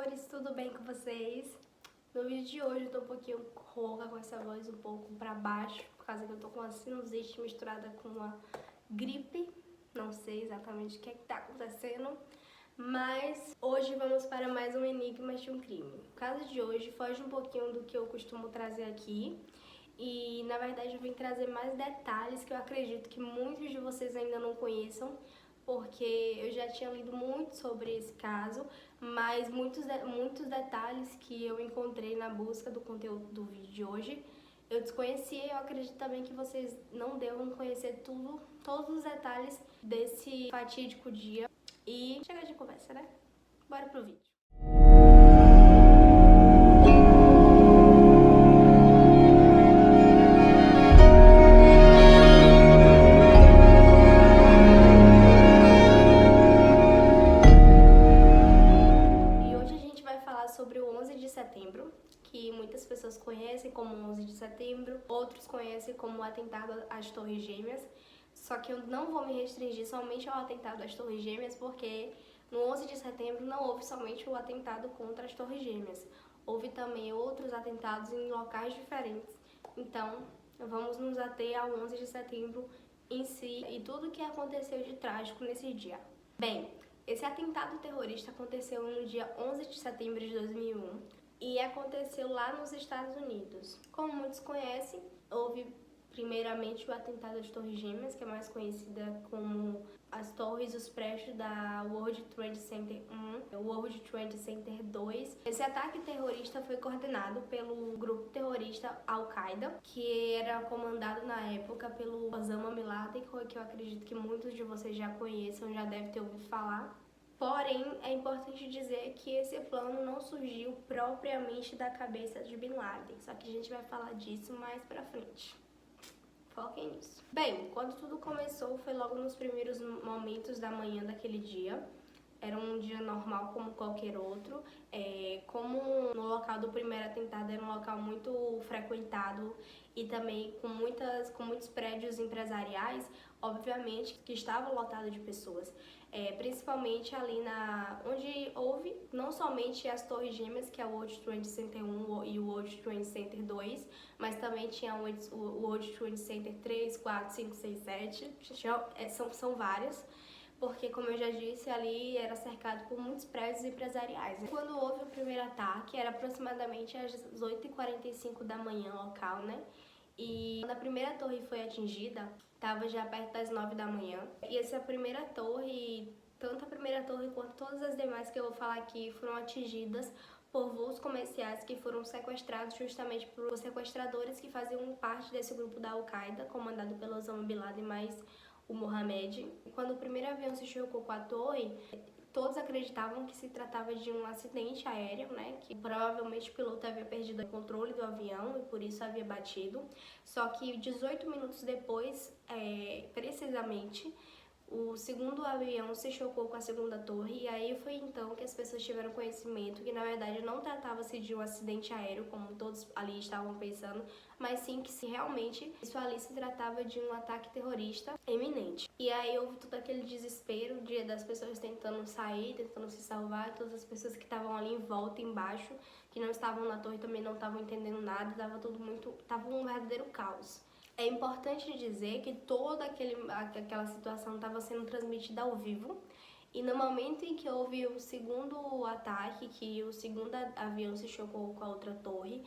amores, tudo bem com vocês? No vídeo de hoje eu tô um pouquinho rouca, com essa voz um pouco pra baixo, por causa que eu tô com uma sinusite misturada com uma gripe. Não sei exatamente o que é que tá acontecendo, mas hoje vamos para mais um Enigma de um Crime. O caso de hoje foge um pouquinho do que eu costumo trazer aqui. E na verdade eu vim trazer mais detalhes que eu acredito que muitos de vocês ainda não conheçam, porque eu já tinha lido muito sobre esse caso, mas muitos detalhes que eu encontrei na busca do conteúdo do vídeo de hoje eu desconhecia, e eu acredito também que vocês não devam conhecer todos os detalhes desse fatídico dia. E chega de conversa, né? Bora pro vídeo. Sobre o 11 de setembro, que muitas pessoas conhecem como 11 de setembro, outros conhecem como o atentado às Torres Gêmeas, só que eu não vou me restringir somente ao atentado às Torres Gêmeas, porque no 11 de setembro não houve somente o atentado contra as Torres Gêmeas, houve também outros atentados em locais diferentes. Então, vamos nos ater ao 11 de setembro em si e tudo o que aconteceu de trágico nesse dia. Bem, esse atentado terrorista aconteceu no dia 11 de setembro de 2001 e aconteceu lá nos Estados Unidos. Como muitos conhecem, houve primeiramente o atentado às Torres Gêmeas, que é mais conhecida como as torres e os prédios da World Trade Center 1 e World Trade Center 2. Esse ataque terrorista foi coordenado pelo grupo terrorista Al-Qaeda, que era comandado na época pelo Osama Bin Laden, que eu acredito que muitos de vocês já conheçam, já devem ter ouvido falar. Porém, é importante dizer que esse plano não surgiu propriamente da cabeça de Bin Laden, só que a gente vai falar disso mais pra frente. Foquem nisso. Bem, quando tudo começou foi logo nos primeiros momentos da manhã daquele dia. Era um dia normal como qualquer outro. Como no local do primeiro atentado era um local muito frequentado e também com muitos prédios empresariais, obviamente que estava lotado de pessoas. Principalmente ali onde houve não somente as Torres Gêmeas, que é o World Trade Center 1 e o World Trade Center 2, mas também tinha o World Trade Center 3, 4, 5, 6, 7, são vários. Porque, como eu já disse, ali era cercado por muitos prédios empresariais. Quando houve o primeiro ataque, era aproximadamente às 8h45 da manhã local, né? E quando a primeira torre foi atingida, estava já perto das 9 da manhã. E essa primeira torre, tanto a primeira torre quanto todas as demais que eu vou falar aqui, foram atingidas por voos comerciais que foram sequestrados justamente por sequestradores que faziam parte desse grupo da Al-Qaeda, comandado pelo Osama Bin Laden, mais o Mohamed. Quando o primeiro avião se chocou com a torre, todos acreditavam que se tratava de um acidente aéreo, né? Que provavelmente o piloto havia perdido o controle do avião e por isso havia batido. Só que 18 minutos depois, precisamente, o segundo avião se chocou com a segunda torre e aí foi então que as pessoas tiveram conhecimento que na verdade não tratava-se de um acidente aéreo, como todos ali estavam pensando, mas sim que se realmente isso ali se tratava de um ataque terrorista iminente. E aí houve todo aquele desespero das pessoas tentando sair, tentando se salvar, todas as pessoas que estavam ali em volta, embaixo, que não estavam na torre também não estavam entendendo nada, tava um verdadeiro caos. É importante dizer que toda aquela situação estava sendo transmitida ao vivo e no momento em que houve o segundo ataque, que o segundo avião se chocou com a outra torre,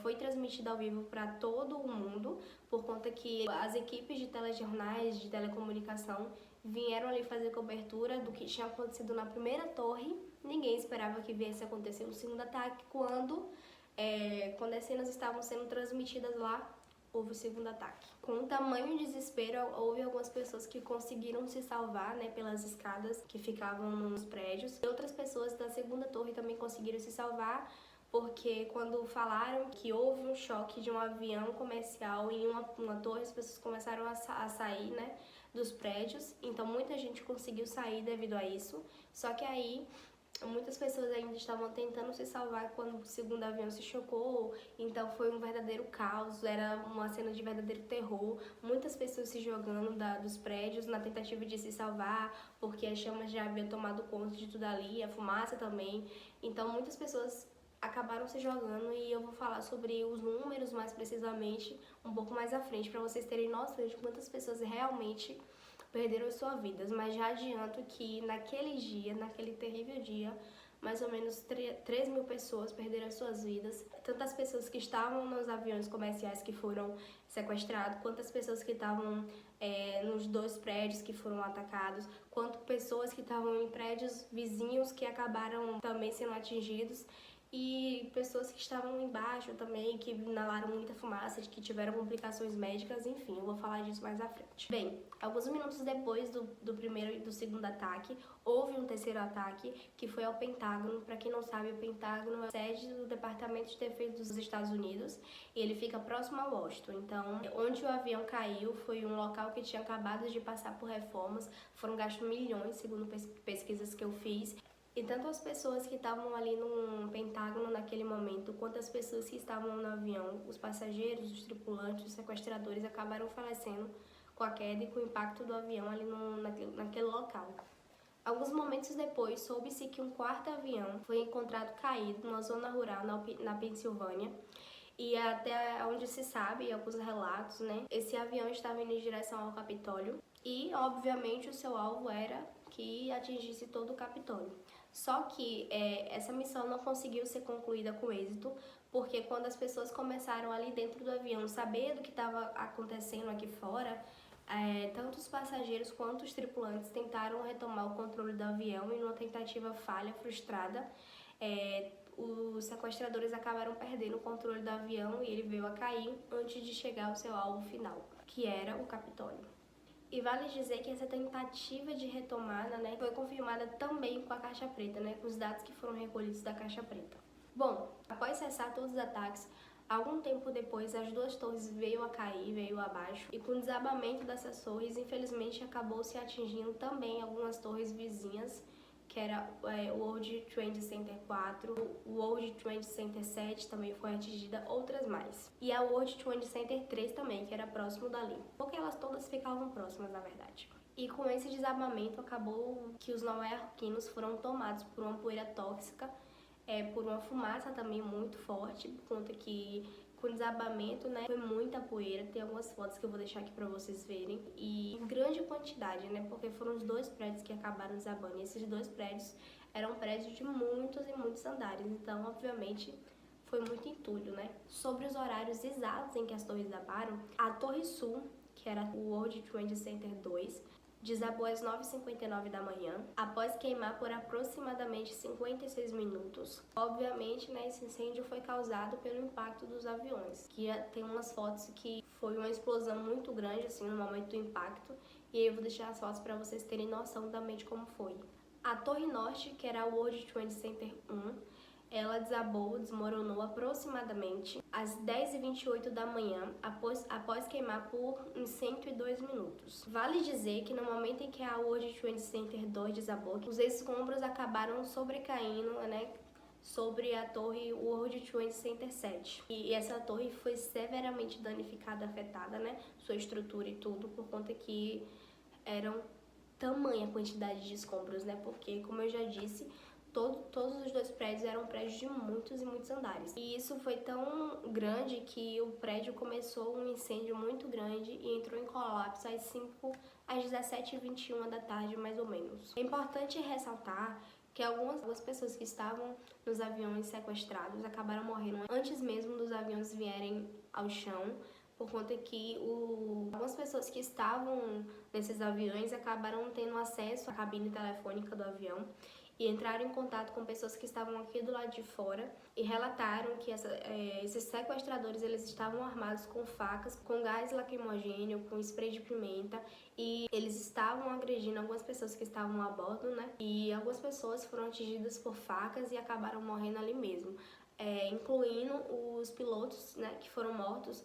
foi transmitido ao vivo para todo o mundo, por conta que as equipes de telejornais, de telecomunicação, vieram ali fazer cobertura do que tinha acontecido na primeira torre. Ninguém esperava que viesse a acontecer o segundo ataque, quando as cenas estavam sendo transmitidas lá, houve o segundo ataque. Com o tamanho desespero, houve algumas pessoas que conseguiram se salvar, né, pelas escadas que ficavam nos prédios. E outras pessoas da segunda torre também conseguiram se salvar, porque quando falaram que houve um choque de um avião comercial em uma torre, as pessoas começaram a sair, né, dos prédios. Então muita gente conseguiu sair devido a isso. Só que aí Muitas pessoas ainda estavam tentando se salvar quando o segundo avião se chocou, então foi um verdadeiro caos, era uma cena de verdadeiro terror. Muitas pessoas se jogando dos prédios na tentativa de se salvar, porque as chamas já haviam tomado conta de tudo ali, a fumaça também. Então muitas pessoas acabaram se jogando e eu vou falar sobre os números mais precisamente um pouco mais à frente, para vocês terem noção de quantas pessoas realmente perderam suas vidas, mas já adianto que naquele terrível dia, mais ou menos 3 mil pessoas perderam suas vidas, tanto as pessoas que estavam nos aviões comerciais que foram sequestrados, quanto as pessoas que estavam nos 2 prédios que foram atacados, quanto pessoas que estavam em prédios vizinhos que acabaram também sendo atingidos, e pessoas que estavam embaixo também, que inalaram muita fumaça, que tiveram complicações médicas, enfim, eu vou falar disso mais à frente. Bem, alguns minutos depois do primeiro e do segundo ataque, houve um terceiro ataque, que foi ao Pentágono. Para quem não sabe, o Pentágono é a sede do Departamento de Defesa dos Estados Unidos, e ele fica próximo a Washington. Então, onde o avião caiu foi um local que tinha acabado de passar por reformas, foram gastos milhões, segundo pesquisas que eu fiz. E tanto as pessoas que estavam ali no Pentágono naquele momento, quanto as pessoas que estavam no avião, os passageiros, os tripulantes, os sequestradores, acabaram falecendo com a queda e com o impacto do avião ali naquele local. Alguns momentos depois, soube-se que um 4º avião foi encontrado caído numa zona rural na Pensilvânia. E até onde se sabe, alguns relatos, né, esse avião estava indo em direção ao Capitólio e, obviamente, o seu alvo era que atingisse todo o Capitólio. Só que essa missão não conseguiu ser concluída com êxito, porque quando as pessoas começaram ali dentro do avião saber do que estava acontecendo aqui fora, tanto os passageiros quanto os tripulantes tentaram retomar o controle do avião e numa tentativa falha, frustrada, os sequestradores acabaram perdendo o controle do avião e ele veio a cair antes de chegar ao seu alvo final, que era o Capitólio. E vale dizer que essa tentativa de retomada, né, foi confirmada também com a Caixa Preta, né, com os dados que foram recolhidos da Caixa Preta. Bom, após cessar todos os ataques, algum tempo depois as 2 torres veio abaixo, e com o desabamento dessas torres, infelizmente acabou se atingindo também algumas torres vizinhas, que era o World Trade Center 4, o World Trade Center 7 também foi atingida, outras mais. E a World Trade Center 3 também, que era próximo dali, porque elas todas ficavam próximas, na verdade. E com esse desabamento acabou que os nova-iorquinos foram tomados por uma poeira tóxica, por uma fumaça também muito forte, por conta que com o desabamento, né, foi muita poeira. Tem algumas fotos que eu vou deixar aqui pra vocês verem, e em grande quantidade, né, porque foram os 2 prédios que acabaram desabando, e esses 2 prédios eram prédios de muitos e muitos andares, então obviamente foi muito entulho, né. Sobre os horários exatos em que as torres desabaram, a Torre Sul, que era o World Trade Center 2, desabou às 9h59 da manhã, após queimar por aproximadamente 56 minutos. Obviamente, né, esse incêndio foi causado pelo impacto dos aviões, que tem umas fotos que foi uma explosão muito grande, assim, no momento do impacto, e aí eu vou deixar as fotos para vocês terem noção também de como foi. A Torre Norte, que era o World Trade Center 1, ela desmoronou aproximadamente às 10h28 da manhã, após queimar por uns 102 minutos. Vale dizer que no momento em que a World Trade Center 2 desabou, os escombros acabaram sobrecaindo, né, sobre a torre World Trade Center 7. E essa torre foi severamente danificada, afetada, né, sua estrutura e tudo, por conta que eram tamanha quantidade de escombros, né, porque, como eu já disse, todos os 2 prédios eram prédios de muitos e muitos andares. E isso foi tão grande que o prédio começou um incêndio muito grande e entrou em colapso às 17h21 da tarde, mais ou menos. É importante ressaltar que algumas pessoas que estavam nos aviões sequestrados acabaram morrendo antes mesmo dos aviões vierem ao chão, por conta que algumas pessoas que estavam nesses aviões acabaram tendo acesso à cabine telefônica do avião e entraram em contato com pessoas que estavam aqui do lado de fora e relataram que esses sequestradores eles estavam armados com facas, com gás lacrimogêneo, com spray de pimenta, e eles estavam agredindo algumas pessoas que estavam a bordo, né? E algumas pessoas foram atingidas por facas e acabaram morrendo ali mesmo, incluindo os pilotos, né, que foram mortos.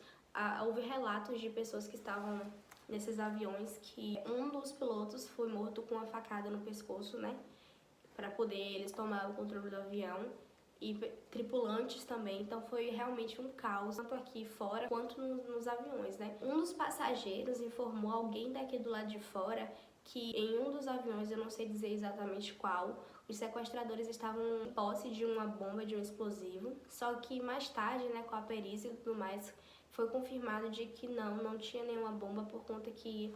Houve relatos de pessoas que estavam nesses aviões que um dos pilotos foi morto com uma facada no pescoço, né? para poder eles tomar o controle do avião e tripulantes também, então foi realmente um caos, tanto aqui fora quanto nos aviões, né? Um dos passageiros informou alguém daqui do lado de fora que em um dos aviões, eu não sei dizer exatamente qual, os sequestradores estavam em posse de uma bomba, de um explosivo, só que mais tarde, né, com a perícia e tudo mais, foi confirmado de que não tinha nenhuma bomba, por conta que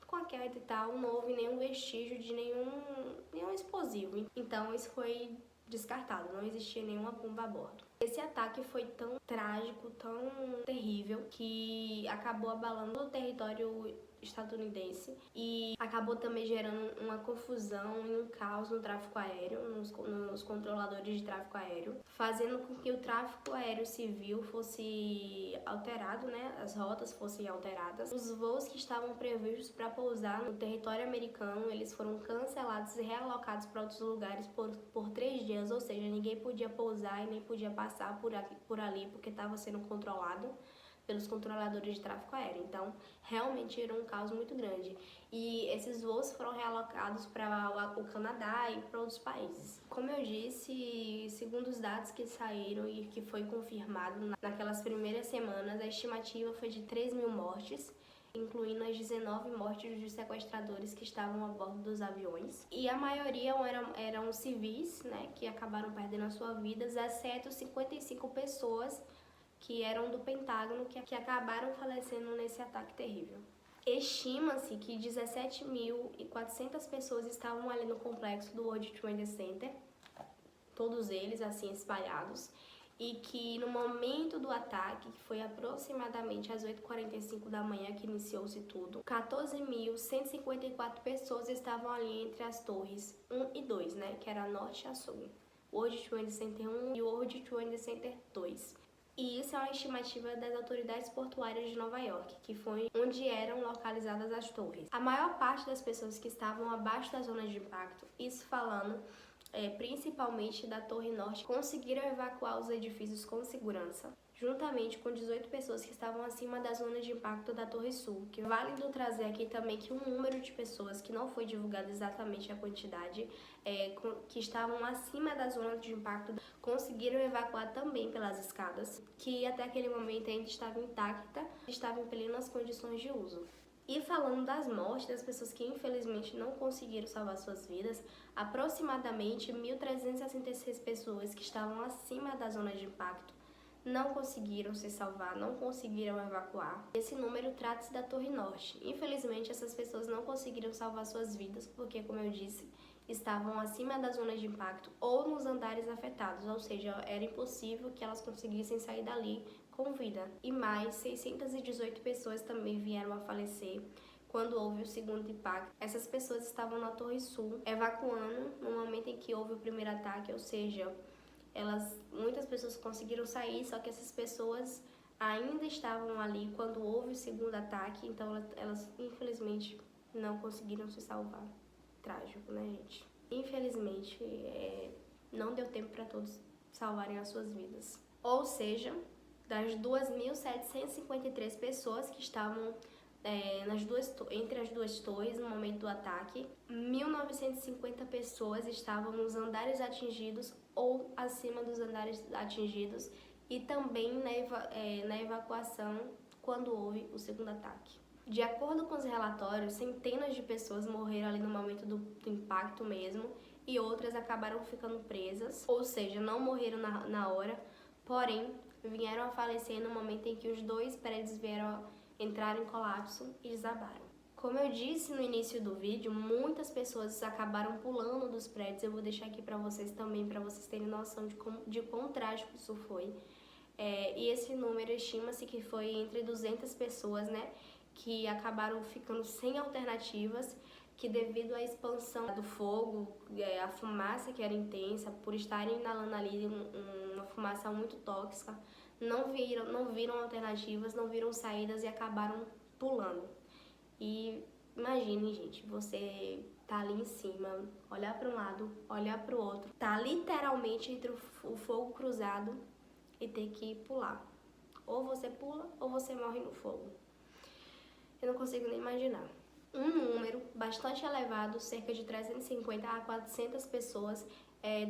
com a queda e tal, não houve nenhum vestígio de nenhum explosivo. Então isso foi descartado, não existia nenhuma bomba a bordo. Esse ataque foi tão trágico, tão terrível, que acabou abalando o território estadunidense e acabou também gerando uma confusão e um caos no tráfego aéreo, nos controladores de tráfego aéreo, fazendo com que o tráfego aéreo civil fosse alterado, né? As rotas fossem alteradas. Os voos que estavam previstos para pousar no território americano, eles foram cancelados e realocados para outros lugares por 3 dias, ou seja, ninguém podia pousar e nem podia passar por ali porque estava sendo controlado pelos controladores de tráfego aéreo. Então, realmente era um caos muito grande. E esses voos foram realocados para o Canadá e para outros países. Como eu disse, segundo os dados que saíram e que foi confirmado naquelas primeiras semanas, a estimativa foi de 3.000 mortes, incluindo as 19 mortes dos sequestradores que estavam a bordo dos aviões. E a maioria eram civis, né, que acabaram perdendo a sua vida, exceto 55 pessoas que eram do Pentágono, que acabaram falecendo nesse ataque terrível. Estima-se que 17.400 pessoas estavam ali no complexo do World Trade Center, todos eles assim espalhados, e que no momento do ataque, que foi aproximadamente às 8h45 da manhã que iniciou-se tudo, 14.154 pessoas estavam ali entre as torres 1 e 2, né, que era norte a sul, World Trade Center 1 e World Trade Center 2. E isso é uma estimativa das autoridades portuárias de Nova York, que foi onde eram localizadas as torres. A maior parte das pessoas que estavam abaixo da zona de impacto, isso falando principalmente da Torre Norte, conseguiram evacuar os edifícios com segurança, juntamente com 18 pessoas que estavam acima da zona de impacto da Torre Sul. Que vale trazer aqui também que um número de pessoas, que não foi divulgado exatamente a quantidade, que estavam acima da zona de impacto, conseguiram evacuar também pelas escadas, que até aquele momento ainda estava intacta, estava em plenas condições de uso. E falando das mortes, das pessoas que infelizmente não conseguiram salvar suas vidas, aproximadamente 1.366 pessoas que estavam acima da zona de impacto não conseguiram se salvar, não conseguiram evacuar. Esse número trata-se da Torre Norte. Infelizmente, essas pessoas não conseguiram salvar suas vidas porque, como eu disse, estavam acima da zona de impacto ou nos andares afetados, ou seja, era impossível que elas conseguissem sair dali com vida. E mais 618 pessoas também vieram a falecer quando houve o segundo impacto. Essas pessoas estavam na Torre Sul, evacuando no momento em que houve o primeiro ataque, ou seja, muitas pessoas conseguiram sair, só que essas pessoas ainda estavam ali quando houve o segundo ataque, então elas infelizmente não conseguiram se salvar. Trágico, né, gente? Infelizmente, não deu tempo para todos salvarem as suas vidas. Ou seja, das 2.753 pessoas que estavam entre as duas torres no momento do ataque, 1.950 pessoas estavam nos andares atingidos ou acima dos andares atingidos e também na evacuação quando houve o segundo ataque. De acordo com os relatórios, centenas de pessoas morreram ali no momento do impacto mesmo e outras acabaram ficando presas, ou seja, não morreram na hora, porém vieram a falecer no momento em que os 2 prédios entraram em colapso e desabaram. Como eu disse no início do vídeo, muitas pessoas acabaram pulando dos prédios. Eu vou deixar aqui para vocês também, para vocês terem noção de quão trágico isso foi. E esse número estima-se que foi entre 200 pessoas, né, que acabaram ficando sem alternativas, que devido à expansão do fogo, a fumaça que era intensa, por estarem inalando ali uma fumaça muito tóxica, não viram alternativas, não viram saídas e acabaram pulando. E imagine, gente, você tá ali em cima, olhar para um lado, olhar para o outro, tá literalmente entre o fogo cruzado e ter que pular. Ou você pula ou você morre no fogo. Eu não consigo nem imaginar. um número bastante elevado, cerca de 350 a 400 pessoas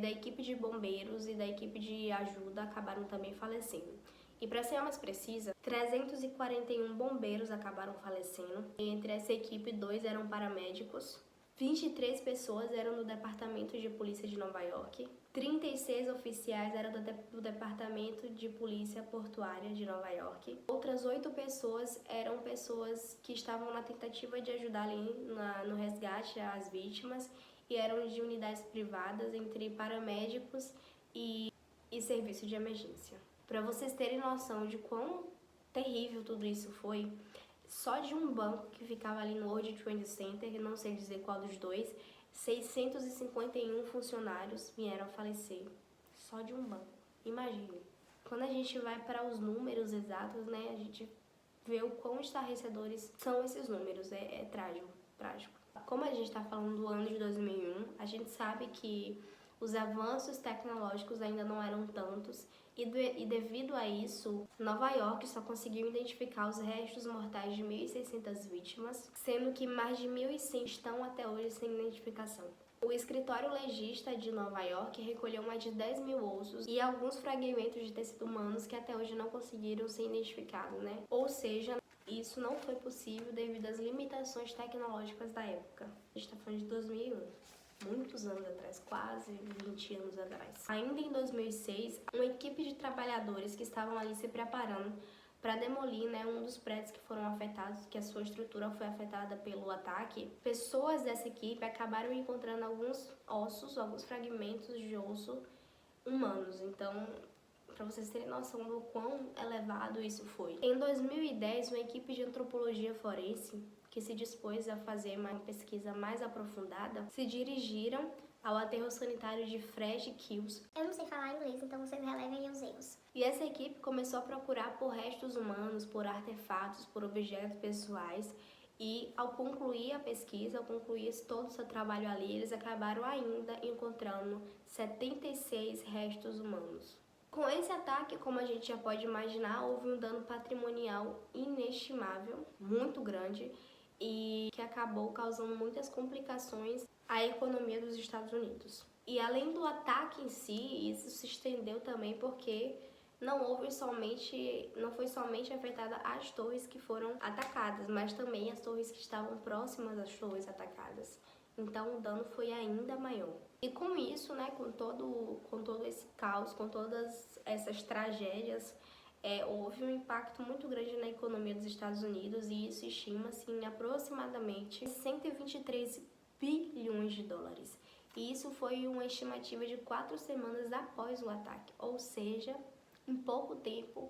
da equipe de bombeiros e da equipe de ajuda acabaram também falecendo. E para ser mais precisa, 341 bombeiros acabaram falecendo. Entre essa equipe, 2 eram paramédicos, 23 pessoas eram do Departamento de Polícia de Nova York, 36 oficiais eram do Departamento de Polícia Portuária de Nova York. Outras 8 pessoas eram pessoas que estavam na tentativa de ajudar ali no resgate às vítimas e eram de unidades privadas, entre paramédicos e serviço de emergência. Para vocês terem noção de quão terrível tudo isso foi, só de um banco que ficava ali no World Trade Center, não sei dizer qual dos dois, 651 funcionários vieram a falecer. Só de um banco. Imagine. Quando a gente vai para os números exatos, né, a gente vê o quão estarrecedores são esses números. É trágico, trágico. Como a gente está falando do ano de 2001, a gente sabe que os avanços tecnológicos ainda não eram tantos e devido a isso, Nova York só conseguiu identificar os restos mortais de 1.600 vítimas, sendo que mais de 1.100 estão até hoje sem identificação. O escritório legista de Nova York recolheu mais de 10 mil ossos e alguns fragmentos de tecido humanos que até hoje não conseguiram ser identificados, né? Ou seja, isso não foi possível devido às limitações tecnológicas da época. A gente está falando de 2001. Muitos anos atrás, quase 20 anos atrás. Ainda em 2006, uma equipe de trabalhadores que estavam ali se preparando para demolir, né, um dos prédios que foram afetados, que a sua estrutura foi afetada pelo ataque, pessoas dessa equipe acabaram encontrando alguns ossos, alguns fragmentos de osso humanos. Então, para vocês terem noção do quão elevado isso foi. Em 2010, uma equipe de antropologia forense que se dispôs a fazer uma pesquisa mais aprofundada, se dirigiram ao aterro sanitário de Fresh Kills. Eu não sei falar inglês, então vocês relevem os erros. E essa equipe começou a procurar por restos humanos, por artefatos, por objetos pessoais. E ao concluir a pesquisa, ao concluir todo o seu trabalho ali, eles acabaram ainda encontrando 76 restos humanos. Com esse ataque, como a gente já pode imaginar, houve um dano patrimonial inestimável, muito grande, e que acabou causando muitas complicações à economia dos Estados Unidos. E além do ataque em si, isso se estendeu também porque não foi somente afetada as torres que foram atacadas, mas também as torres que estavam próximas às torres atacadas. Então o dano foi ainda maior. E com isso, né, com todo esse caos, com todas essas tragédias, houve um impacto muito grande na economia dos Estados Unidos e isso estima-se em aproximadamente 123 bilhões de dólares. E isso foi uma estimativa de 4 semanas após o ataque, ou seja, em pouco tempo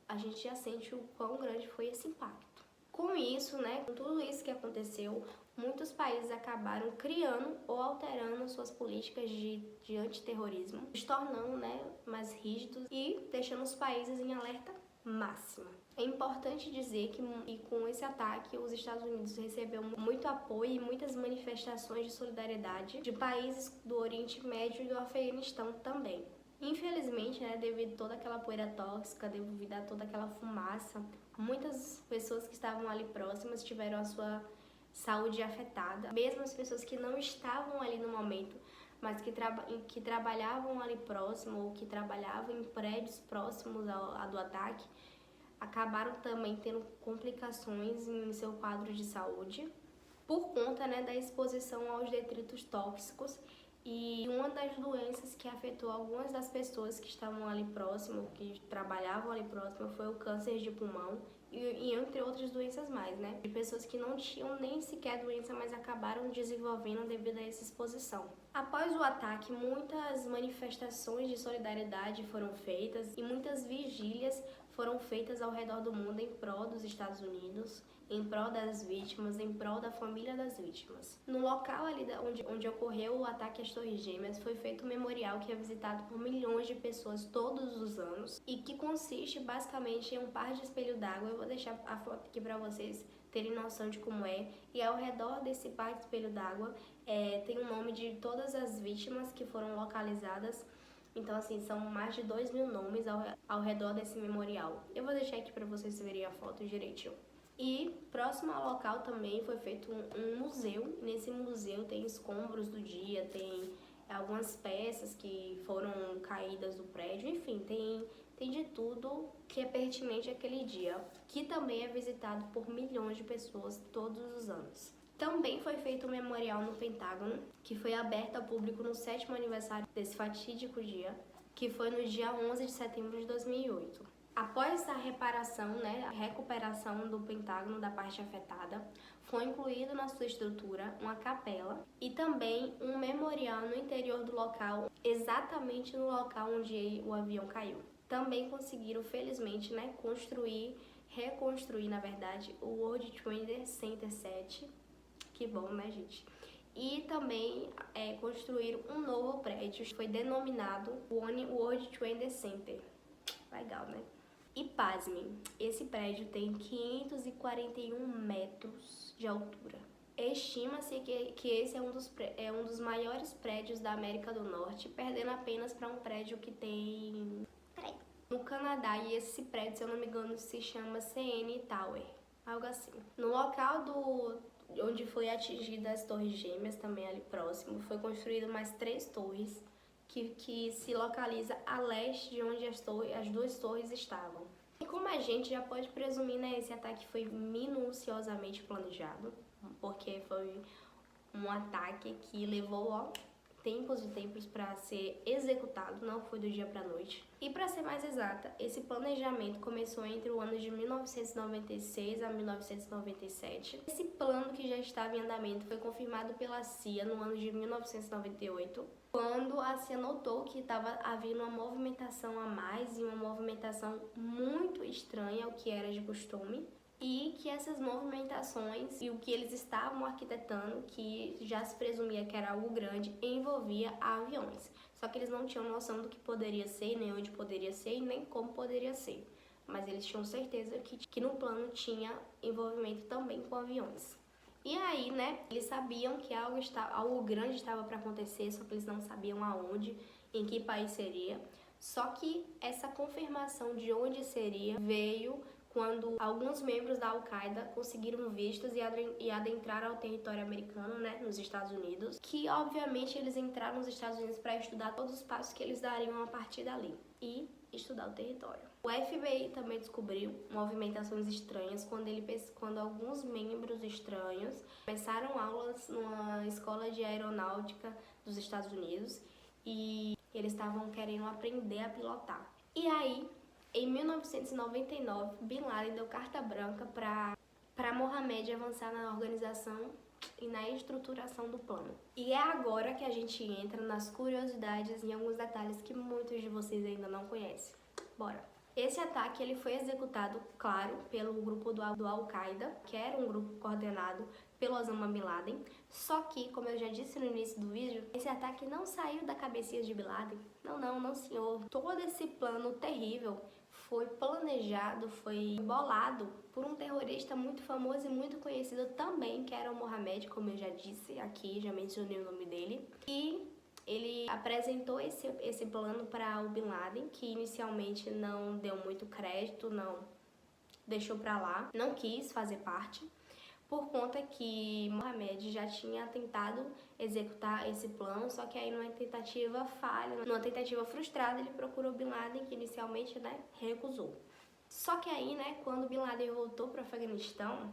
a gente já sente o quão grande foi esse impacto. Com isso, né, com tudo isso que aconteceu, muitos países acabaram criando ou alterando suas políticas de antiterrorismo, se tornando, né, mais rígidos e deixando os países em alerta máxima. É importante dizer que com esse ataque os Estados Unidos recebeu muito apoio e muitas manifestações de solidariedade de países do Oriente Médio e do Afeganistão também. Infelizmente, né, devido a toda aquela poeira tóxica, devido a toda aquela fumaça, muitas pessoas que estavam ali próximas tiveram a sua saúde afetada. Mesmo as pessoas que não estavam ali no momento, mas que trabalhavam ali próximo ou que trabalhavam em prédios próximos do ataque, acabaram também tendo complicações em seu quadro de saúde por conta, né, da exposição aos detritos tóxicos. E uma das doenças que afetou algumas das pessoas que estavam ali próximo, que trabalhavam ali próximo, foi o câncer de pulmão e entre outras doenças mais, né? De pessoas que não tinham nem sequer doença, mas acabaram desenvolvendo devido a essa exposição. Após o ataque, muitas manifestações de solidariedade foram feitas e muitas vigílias foram feitas ao redor do mundo em prol dos Estados Unidos, em prol das vítimas, em prol da família das vítimas. No local ali onde ocorreu o ataque às Torres Gêmeas, foi feito um memorial que é visitado por milhões de pessoas todos os anos e que consiste basicamente em um par de espelho d'água. Eu vou deixar a foto aqui para vocês terem noção de como é. E ao redor desse par de espelho d'água tem o nome de todas as vítimas que foram localizadas. Então, assim, são mais de 2.000 nomes ao redor desse memorial. Eu vou deixar aqui para vocês verem a foto direitinho. E próximo ao local também foi feito um museu. Nesse museu tem escombros do dia, tem algumas peças que foram caídas do prédio, enfim, tem de tudo que é pertinente àquele dia, que também é visitado por milhões de pessoas todos os anos. Também foi feito um memorial no Pentágono, que foi aberto ao público no 7º aniversário desse fatídico dia, que foi no dia 11 de setembro de 2008. Após a reparação, a recuperação do Pentágono da parte afetada, foi incluído na sua estrutura uma capela e também um memorial no interior do local, exatamente no local onde o avião caiu. Também conseguiram, felizmente, reconstruir, na verdade, o World Trade Center 7. Que bom, né, gente? E também construíram um novo prédio, foi denominado One World Trade Center. Legal, né? E pasmem, esse prédio tem 541 metros de altura. Estima-se que esse é um dos maiores prédios da América do Norte, perdendo apenas para um prédio que tem no Canadá. E esse prédio, se eu não me engano, se chama CN Tower, algo assim. No local onde foi atingida as Torres Gêmeas, também ali próximo, foi construído mais 3 torres, que se localiza a leste de onde as 2 torres estavam. E como a gente já pode presumir, esse ataque foi minuciosamente planejado, porque foi um ataque que levou tempos e tempos para ser executado, não foi do dia para a noite. E para ser mais exata, esse planejamento começou entre o ano de 1996 a 1997. Esse plano, que já estava em andamento, foi confirmado pela CIA no ano de 1998, quando a CIA notou que estava havendo uma movimentação a mais e uma movimentação muito estranha ao que era de costume. E que essas movimentações e o que eles estavam arquitetando, que já se presumia que era algo grande, envolvia aviões. Só que eles não tinham noção do que poderia ser, nem onde poderia ser e nem como poderia ser. Mas eles tinham certeza que no plano tinha envolvimento também com aviões. E aí, eles sabiam que algo grande estava para acontecer, só que eles não sabiam aonde, em que país seria. Só que essa confirmação de onde seria veio quando alguns membros da Al-Qaeda conseguiram vistos e adentraram ao território americano, nos Estados Unidos, que obviamente eles entraram nos Estados Unidos para estudar todos os passos que eles dariam a partir dali e estudar o território. O FBI também descobriu movimentações estranhas quando alguns membros estranhos começaram aulas numa escola de aeronáutica dos Estados Unidos e eles estavam querendo aprender a pilotar. E aí, em 1999, Bin Laden deu carta branca para Mohamed avançar na organização e na estruturação do plano. E é agora que a gente entra nas curiosidades e em alguns detalhes que muitos de vocês ainda não conhecem. Bora! Esse ataque ele foi executado, claro, pelo grupo do Al-Qaeda, que era um grupo coordenado pelo Osama Bin Laden. Só que, como eu já disse no início do vídeo, esse ataque não saiu da cabecinha de Bin Laden. Não, senhor. Todo esse plano terrível foi planejado, foi bolado por um terrorista muito famoso e muito conhecido também, que era o Mohamed, como eu já disse aqui, já mencionei o nome dele. E ele apresentou esse plano para o Bin Laden, que inicialmente não deu muito crédito, não deixou para lá, não quis fazer parte, por conta que Mohamed já tinha tentado executar esse plano, só que aí numa tentativa frustrada, ele procurou Bin Laden, que inicialmente, recusou. Só que aí, quando Bin Laden voltou para o Afeganistão,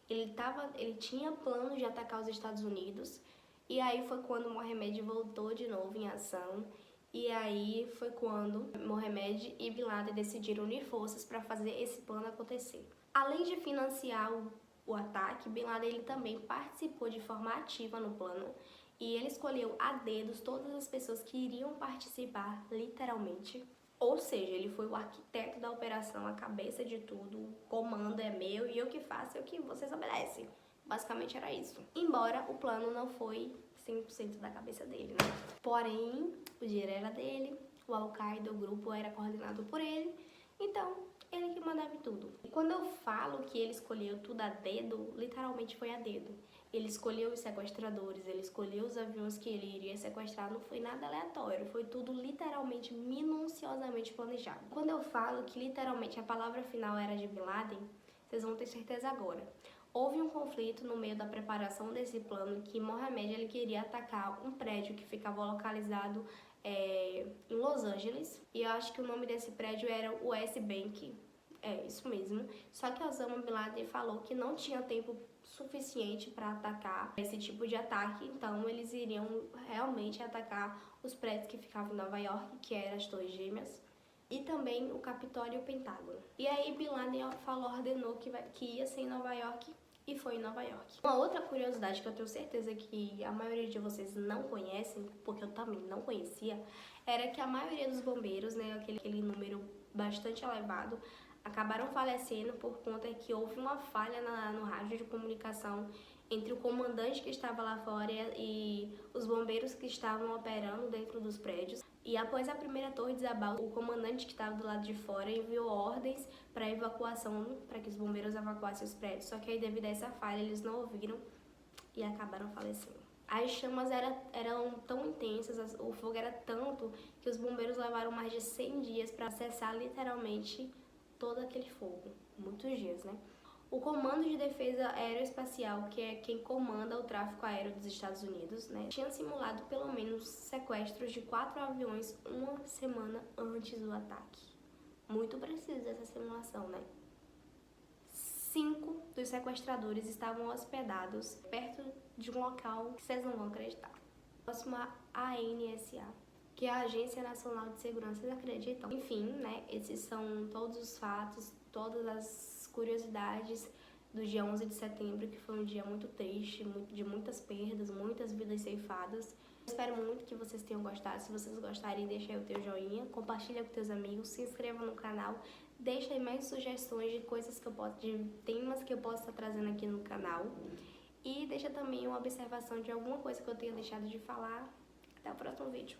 ele tinha plano de atacar os Estados Unidos, e aí foi quando Mohamed voltou de novo em ação, e aí foi quando Mohamed e Bin Laden decidiram unir forças para fazer esse plano acontecer. Além de financiar o ataque, Bin Laden ele também participou de forma ativa no plano e ele escolheu a dedos todas as pessoas que iriam participar, literalmente. Ou seja, ele foi o arquiteto da operação, a cabeça de tudo, o comando é meu e eu que faço, eu que vocês obedecem. Basicamente era isso. Embora o plano não foi 100% da cabeça dele, Porém, o dinheiro era dele, o Al-Qaeda, o grupo era coordenado por ele, então ele que mandava em tudo. E quando eu falo que ele escolheu tudo a dedo, literalmente foi a dedo. Ele escolheu os sequestradores, ele escolheu os aviões que ele iria sequestrar, não foi nada aleatório, foi tudo literalmente, minuciosamente planejado. Quando eu falo que literalmente a palavra final era de Bin Laden, vocês vão ter certeza agora. Houve um conflito no meio da preparação desse plano que Mohamed ele queria atacar um prédio que ficava localizado em Los Angeles. E eu acho que o nome desse prédio era o West Bank. É, isso mesmo. Só que Osama Bin Laden falou que não tinha tempo suficiente para atacar esse tipo de ataque, então eles iriam realmente atacar os prédios que ficavam em Nova York, que eram as Torres Gêmeas, e também o Capitólio e o Pentágono. E aí Bin Laden ordenou que ia ser em Nova York, e foi em Nova York. Uma outra curiosidade que eu tenho certeza que a maioria de vocês não conhecem, porque eu também não conhecia, era que a maioria dos bombeiros, né, aquele número bastante elevado, acabaram falecendo por conta que houve uma falha no rádio de comunicação entre o comandante que estava lá fora e os bombeiros que estavam operando dentro dos prédios. E após a primeira torre desabar, o comandante que estava do lado de fora enviou ordens para evacuação, para que os bombeiros evacuassem os prédios. Só que aí, devido a essa falha, eles não ouviram e acabaram falecendo. As chamas eram tão intensas, o fogo era tanto que os bombeiros levaram mais de 100 dias para cessar literalmente todo aquele fogo, muitos dias, né? O Comando de Defesa Aeroespacial, que é quem comanda o tráfego aéreo dos Estados Unidos, né, tinha simulado pelo menos sequestros de 4 aviões uma semana antes do ataque. Muito precisa essa simulação, né? 5 dos sequestradores estavam hospedados perto de um local que vocês não vão acreditar. Próximo à ANSA, que é a Agência Nacional de Segurança, vocês acreditam? Enfim, né, esses são todos os fatos, todas as curiosidades do dia 11 de setembro, que foi um dia muito triste, de muitas perdas, muitas vidas ceifadas. Espero muito que vocês tenham gostado. Se vocês gostarem, deixa aí o teu joinha, compartilha com teus amigos, se inscreva no canal, deixa aí mais sugestões de coisas que de temas que eu posso estar trazendo aqui no canal. E deixa também uma observação de alguma coisa que eu tenha deixado de falar. Até o próximo vídeo.